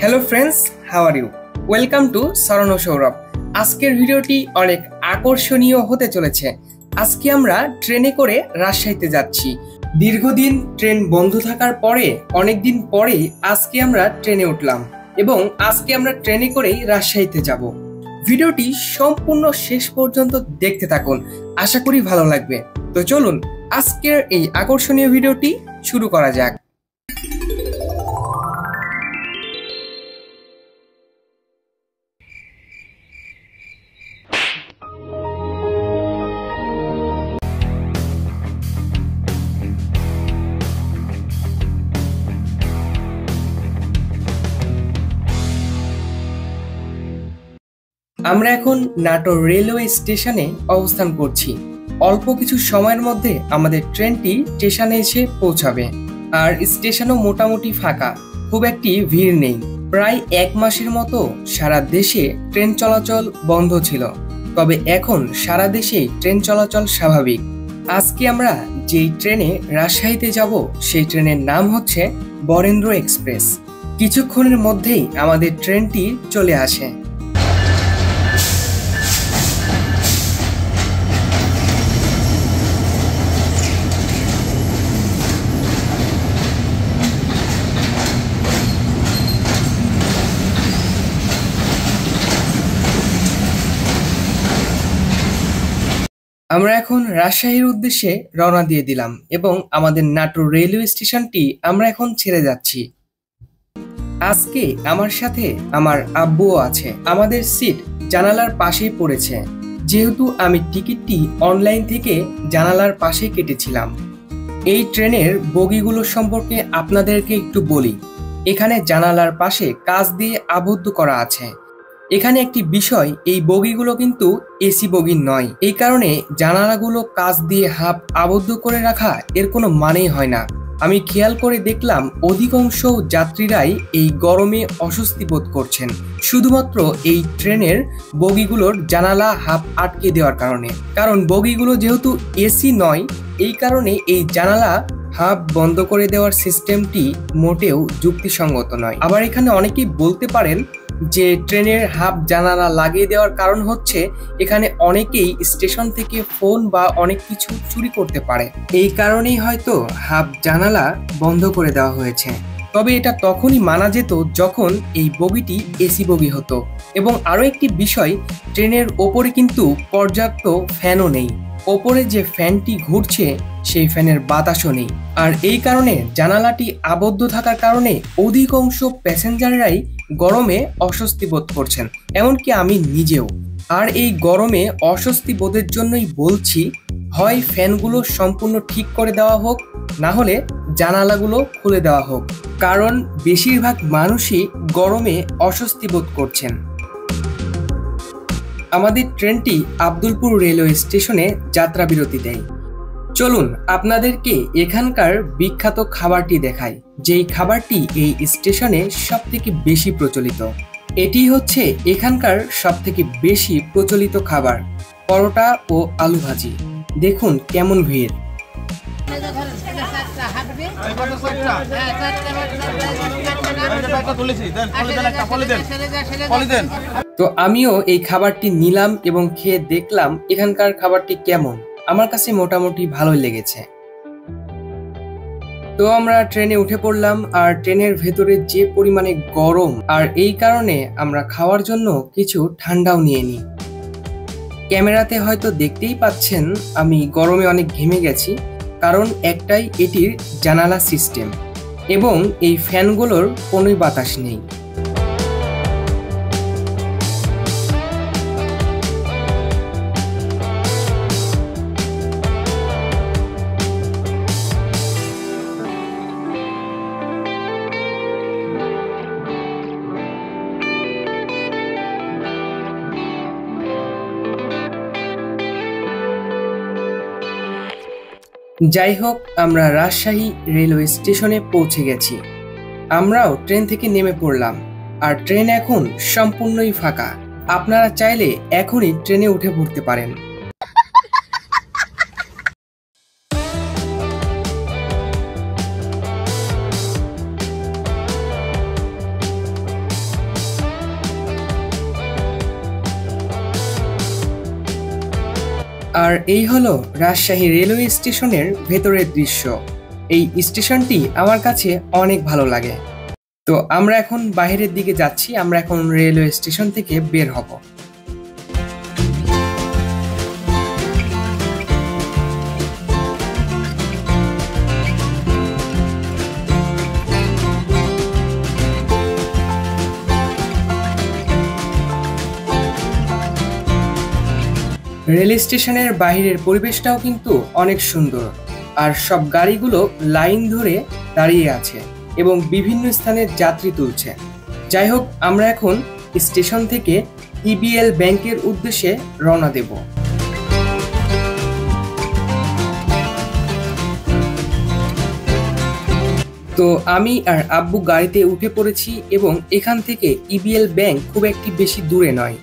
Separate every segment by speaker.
Speaker 1: Hello friends, how are you? Welcome to Saran ও সৌরভ। আজকের ভিডিওটি অনেক আকর্ষণীয় হতে চলেছে। আজকে আমরা ট্রেনে করে রাজশাহীতে যাচ্ছি। দীর্ঘদিন ট্রেন বন্ধ থাকার পরে অনেকদিন পরেই আজকে আমরা ট্রেনে উঠলাম এবং আজকে আমরা ট্রেনে করেই রাজশাহীতে যাব। ভিডিওটি সম্পূর্ণ শেষ পর্যন্ত দেখতে থাকুন, আশা করি ভালো লাগবে। তো চলুন আজকের এই আকর্ষণীয় ভিডিওটি শুরু করা যাক। আমরা এখন নাটোর রেলওয়ে স্টেশনে অবস্থান করছি। অল্প কিছু সময়ের মধ্যে আমাদের ট্রেনটি স্টেশনে এসে পৌঁছাবে। আর স্টেশনও মোটামুটি ফাঁকা, খুব একটি ভিড় নেই। প্রায় এক মাসের মতো সারা দেশে ট্রেন চলাচল বন্ধ ছিল, তবে এখন সারা দেশেই ট্রেন চলাচল স্বাভাবিক। আজকে আমরা যেই ট্রেনে রাজশাহীতে যাব সেই ট্রেনের নাম হচ্ছে বরেন্দ্র এক্সপ্রেস। কিছুক্ষণের মধ্যেই আমাদের ট্রেনটি চলে আসে। আমরা এখন রাজশাহীর উদ্দেশ্যে রওনা দিয়ে দিলাম এবং আমাদের নাটোর রেলওয়ে স্টেশনটি আমরা এখন ছেড়ে যাচ্ছি। আজকে আমার সাথে আমার আব্বুও আছে। আমাদের সিট জানালার পাশেই পড়েছে, যেহেতু আমি টিকিটটি অনলাইন থেকে জানালার পাশে কেটেছিলাম। এই ট্রেনের বগিগুলো সম্পর্কে আপনাদেরকে একটু বলি। এখানে জানালার পাশে কাঁচ দিয়ে আবদ্ধ করা আছে। এখানে একটি বিষয়, এই বগিগুলো কিন্তু এসি বগি নয়। এই কারণে জানালাগুলো কাঁচ দিয়ে হাফ আবদ্ধ করে রাখা এর কোনো মানেই হয় না। আমি খেয়াল করে দেখলাম অধিকাংশ যাত্রীরাই এই গরমে অস্বস্তি বোধ করছেন, শুধুমাত্র এই ট্রেনের বগিগুলোর জানালা হাফ আটকে দেওয়ার কারণে। কারণ বগিগুলো যেহেতু এসি নয়, এই কারণে এই জানালা হাফ বন্ধ করে দেওয়ার সিস্টেমটি মোটেও যুক্তিসঙ্গত নয়। আবার এখানে অনেকেই বলতে পারেন যে ট্রেনের হাফ জানালা লাগিয়ে দেওয়ার কারণ হচ্ছে এখানে অনেকেই স্টেশন থেকে ফোন বা অনেক কিছু চুরি করতে পারে, এই কারণেই হয়তো হাফ জানালা বন্ধ করে দেওয়া হয়েছে। তবে এটা তখনই মানা যেত যখন এই বগিটি এসি বগি হতো। এবং আরও একটি বিষয়, ট্রেনের ওপরে কিন্তু পর্যাপ্ত ফ্যানও নেই। ওপরে যে ফ্যানটি ঘুরছে সেই ফ্যানের বাতাসও নেই। আর এই কারণে জানালাটি আবদ্ধ থাকার কারণে অধিকাংশ প্যাসেঞ্জাররাই গরমে অস্বস্তি বোধ করছেন, এমনকি আমি নিজেও। আর এই গরমে অস্বস্তি বোধের জন্যই বলছি, হয় ফ্যানগুলো সম্পূর্ণ ঠিক করে দেওয়া হোক, না হলে জানালাগুলো খুলে দেওয়া হোক। কারণ বেশিরভাগ মানুষই গরমে অস্বস্তি বোধ করছেন। আমাদের ট্রেনটি আব্দুলপুর রেলওয়ে স্টেশনে যাত্রা বিরতি দেয়। চলুন আপনাদেরকে এখানকার বিখ্যাত খাবারটি দেখাই, যেই খাবারটি এই স্টেশনে সবথেকে বেশি প্রচলিত। এটি হচ্ছে এখানকার সবথেকে বেশি প্রচলিত খাবার, পরোটা ও আলু ভাজি। দেখুন কেমন ভিড়। তো আমিও এই খাবারটি নিলাম এবং খেয়ে দেখলাম এখানকার খাবারটি কেমন। আমার কাছে মোটামুটি ভালোই লেগেছে। তো আমরা ট্রেনে উঠে পড়লাম, আর ট্রেনের ভেতরে যে পরিমাণে গরম, আর এই কারণে আমরা খাওয়ার জন্য কিছু ঠান্ডাও নিয়ে নিই। ক্যামেরাতে হয়তো দেখতেই পাচ্ছেন আমি গরমে অনেক ঘেমে গেছি, কারণ একটাই এটির জানালা সিস্টেম এবং এই ফ্যানগুলোর কোনোই বাতাস নেই। যাই হোক, আমরা রাজশাহী রেলওয়ে স্টেশনে পৌঁছে গেছি। আমরাও ট্রেন থেকে নেমে পড়লাম, আর ট্রেন এখন সম্পূর্ণই ফাঁকা। আপনারা চাইলে এখনই ট্রেনে উঠে পড়তে পারেন। আর এই হলো রাজশাহী রেলওয়ে স্টেশনের ভেতরের দৃশ্য। এই স্টেশনটি আমার কাছে অনেক ভালো লাগে। তো আমরা এখন বাইরের দিকে যাচ্ছি, আমরা এখন রেলওয়ে স্টেশন থেকে বের হব। রেল স্টেশনের বাইরের পরিবেশটাও কিন্তু অনেক সুন্দর, আর সব গাড়িগুলো লাইন ধরে দাঁড়িয়ে আছে এবং বিভিন্ন স্থানে যাত্রী তুলছে। যাই হোক, আমরা এখন স্টেশন থেকে ইবিএল ব্যাংকের উদ্দেশ্যে রওনা দেব। তো আমি আর আব্বু গাড়িতে উঠে পড়েছি এবং এখান থেকে ইবিএল ব্যাংক খুব একটি বেশি দূরে নয়।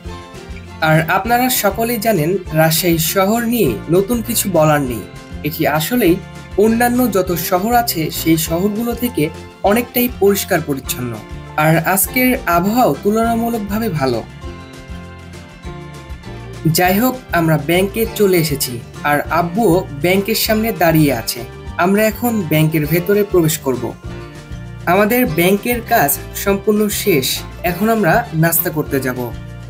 Speaker 1: আর আপনারা সকলেই জানেন, রাজশাহী শহর নিয়ে নতুন কিছু বলার নেই। এটি আসলেই অন্যান্য যত শহর আছে সেই শহরগুলো থেকে অনেকটাই পরিষ্কার পরিচ্ছন্ন। আর আজকের আবহাওয়াও তুলনামূলকভাবে ভালো। যাই হোক, আমরা ব্যাংকে চলে এসেছি আর আব্বুও ব্যাংকের সামনে দাঁড়িয়ে আছে। আমরা এখন ব্যাংকের ভেতরে প্রবেশ করব। আমাদের ব্যাংকের কাজ সম্পূর্ণ শেষ। এখন আমরা নাস্তা করতে যাব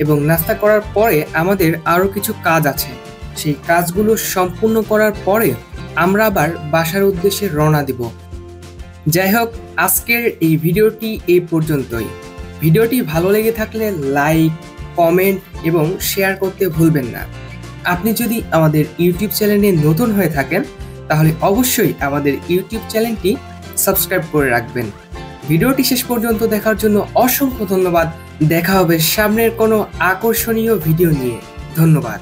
Speaker 1: এবং নাস্তা করার পরে আমাদের আরও কিছু কাজ আছে। সেই কাজগুলো সম্পূর্ণ করার পরে আমরা আবার বাসার উদ্দেশ্যে রওনা দেব। যাই হোক, আজকের এই ভিডিওটি এই পর্যন্তই। ভিডিওটি ভালো লেগে থাকলে লাইক, কমেন্ট এবং শেয়ার করতে ভুলবেন না। আপনি যদি আমাদের ইউটিউব চ্যানেলে নতুন হয়ে থাকেন তাহলে অবশ্যই আমাদের ইউটিউব চ্যানেলটি সাবস্ক্রাইব করে রাখবেন। ভিডিওটি শেষ পর্যন্ত দেখার জন্য অসংখ্য ধন্যবাদ। দেখা হবে সামনের কোনো আকর্ষণীয় ভিডিও নিয়ে। ধন্যবাদ।